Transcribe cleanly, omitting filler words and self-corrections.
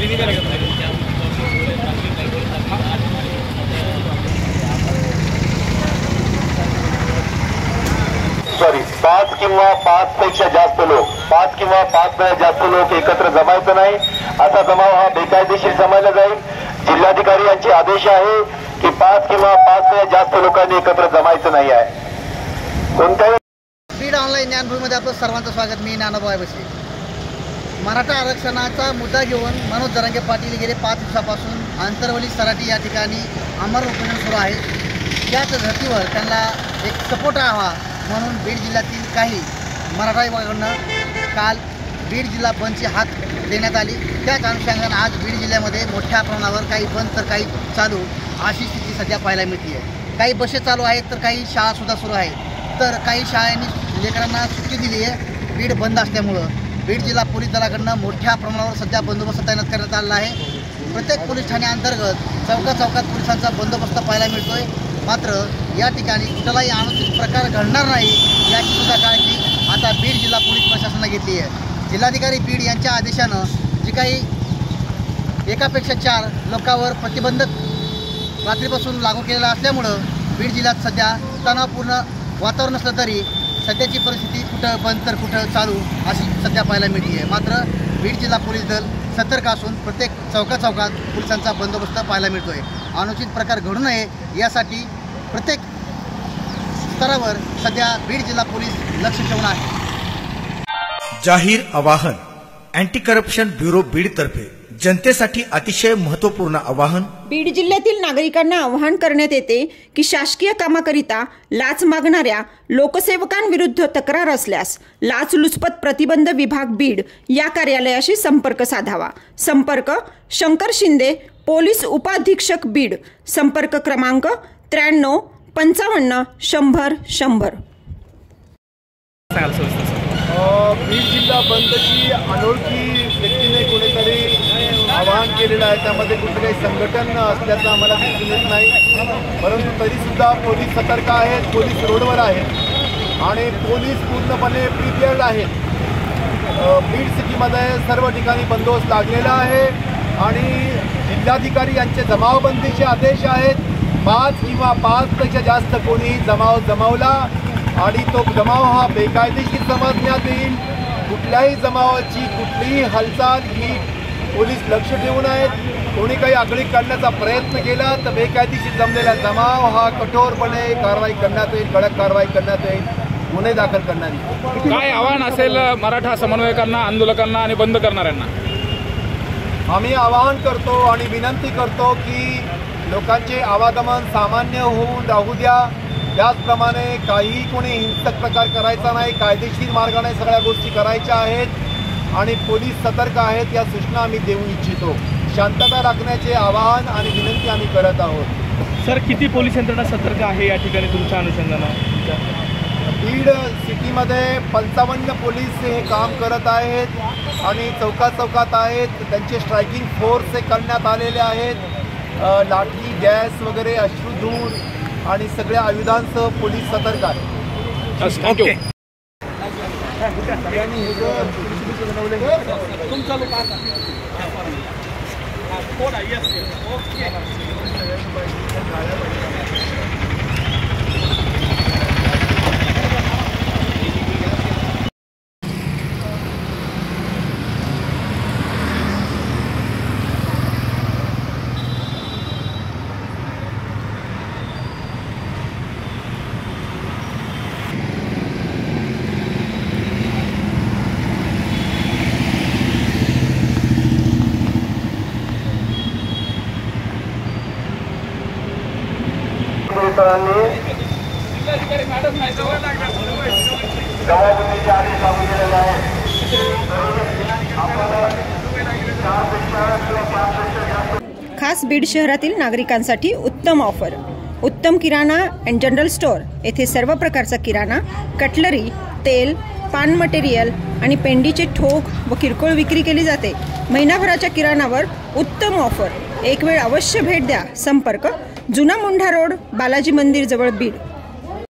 Sorry 5 किंवा 5 पेक्षा जास्त लोक 5 किंवा 5 वेळा जास्त लोक एकत्र जमायचं नाही। असा जमाव हा बेकायदेशीर समजला जाईल। जिल्हाधिकारी यांचे आदेश आहे की 5 किंवा 5 वेळा जास्त लोकांनी एकत्र जमायचं नाही आहे। कोणत्याही बीड ऑनलाईन ज्ञानभूमीमध्ये आपलं सर्वांचं स्वागत। मी नानाभाऊ बसे। मराठा आरक्षणाचा मुद्दा घेऊन मनोज जरांगे पाटील गेले 5 दिवसापासून आंतरवली सराटी या ठिकाणी अमर उपोषण सुरू आहे। त्याच धर्तीवर त्यांना एक सपोर्ट व्हावा म्हणून बीड जिल्ह्यातील काही मराठा विभागाकडून काल बीड जिल्हा बंदची हाक देण्यात आली। त्याच अनुषंगाने आज बीड जिल्ह्यामध्ये मोठ्या प्रमाणावर काही बंद तर काही चालू अशी स्थिती सध्या पाहायला मिळते आहे। काही बसेस चालू आहेत तर काही शाळासुद्धा सुरू आहेत। तर काही शाळांनी लेकरांना सुट्टी दिली आहे बीड बंद असल्यामुळं। बीड जिल्हा पोलीस दलाकडून मोठ्या प्रमाणावर सध्या बंदोबस्त तैनात करण्यात आला आहे। प्रत्येक पोलीस ठाण्याअंतर्गत चौकात पोलिसांचा बंदोबस्त पाहायला मिळतोय। मात्र या ठिकाणी कुठलाही अनुचित प्रकार घडणार नाही याची सुद्धा काळजी आता बीड जिल्हा पोलीस प्रशासनाने घेतली आहे। जिल्हाधिकारी बीड यांच्या आदेशानं जी काही एकापेक्षा 4 लोकांवर प्रतिबंधक रात्रीपासून लागू केलेला असल्यामुळं बीड जिल्ह्यात सध्या तणावपूर्ण वातावरण असलं तरी सध्याची परिस्थिती कुठं बंद तर कुठं चालू अशी सध्या पाहायला मिळते आहे। मात्र बीड जिल्हा पोलीस दल सतर्क असून प्रत्येक चौकात पोलिसांचा बंदोबस्त पाहायला मिळतो आहे। अनुचित प्रकार घडू नये यासाठी प्रत्येक स्तरावर सध्या बीड जिल्हा पोलीस लक्ष ठेवून आहे। जाहीर आवाहन अँटी करप्शन ब्युरो बीड तर्फे जनतेसाठी अतिशय महत्त्वपूर्ण आवाहन। बीड जिल्ह्यातील नागरिकांना आवाहन करण्यात येते की शासकीय कामाकरिता लाच मागणाऱ्या लोकसेवकांविरुद्ध तक्रार असल्यास लाचलुचपत प्रतिबंध विभाग बीड या कार्यालयाशी संपर्क साधावा। संपर्क शंकर शिंदे, पोलीस उपाधीक्षक बीड। संपर्क क्रमांक 93 55 100 100। बीड जिल्हा बंदची अनोळखी व्यक्तीने कोणीतरी आवाहन केलेलं आहे। त्यामध्ये कुठे संघटन असल्याचं आम्हाला दिसून येत नाही, परंतु तरीसुद्धा पोलीस सतर्क आहेत, पोलीस रोडवर आहेत आणि पोलीस पूर्णपणे प्रिपेअर्ड आहेत। बीड सिटीमध्ये सर्व ठिकाणी बंदोबस्त लागलेला आहे आणि जिल्हाधिकारी यांचे जमावबंदीचे आदेश आहेत। 5 किंवा 5 पेक्षा जास्त कोणी जमाव जमावला आणि तो जमाव हा बेकायदेशीर समजण्यात येईल। कुठल्याही जमावाची कुठलीही हालचाल ही पोलीस लक्ष ठेवून आहेत। कोणी काही आगळीक करण्याचा प्रयत्न केला तर बेकायदेशीर जमलेला जमाव हा कठोरपणे कारवाई करण्यात येईल, कडक कारवाई करण्यात येईल, गुन्हे दाखल करण्यात येईल। काय आव्हान असेल मराठा समन्वयकांना, आंदोलकांना आणि बंद करणाऱ्यांना? आम्ही आवाहन करतो आणि विनंती करतो की लोकांचे आवागमन सामान्य होऊन राहू द्या। त्याचप्रमाणे काही कोणी हिंसक प्रकार करायचा नाही, कायदेशीर मार्गाने सगळ्या गोष्टी करायच्या आहेत आणि पोलीस सतर्क आहेत या सूचना आम्ही देऊ इच्छितो। शांतता राखण्याचे आवाहन आणि विनंती आम्ही करत आहोत। सर, किती पोलीस यंत्रणा सतर्क आहे या ठिकाणी तुमच्या अनुषंगानं? बीड सिटीमध्ये 55 पोलीस हे काम करत आहेत आणि चौकात आहेत। त्यांचे स्ट्रायकिंग फोर्स हे करण्यात आलेले आहेत। लाठी, गॅस वगैरे, अश्रुधूर आणि सगळ्या आयुधांसह पोलीस सतर्क आहेत। ओके। खास बीड शहरातील नागरिकांसाठी उत्तम ऑफर। उत्तम किराणा अँड जनरल स्टोअर येथे सर्व प्रकारचा किराणा, कटलरी, तेल, पान मटेरियल आणि पेंडीचे ठोक व किरकोळ विक्री केली जाते। महिनाभराच्या किराणावर उत्तम ऑफर। एक वेळ अवश्य भेट द्या। संपर्क जुना मुंढा रोड, बालाजी मंदिर जवळ बीड।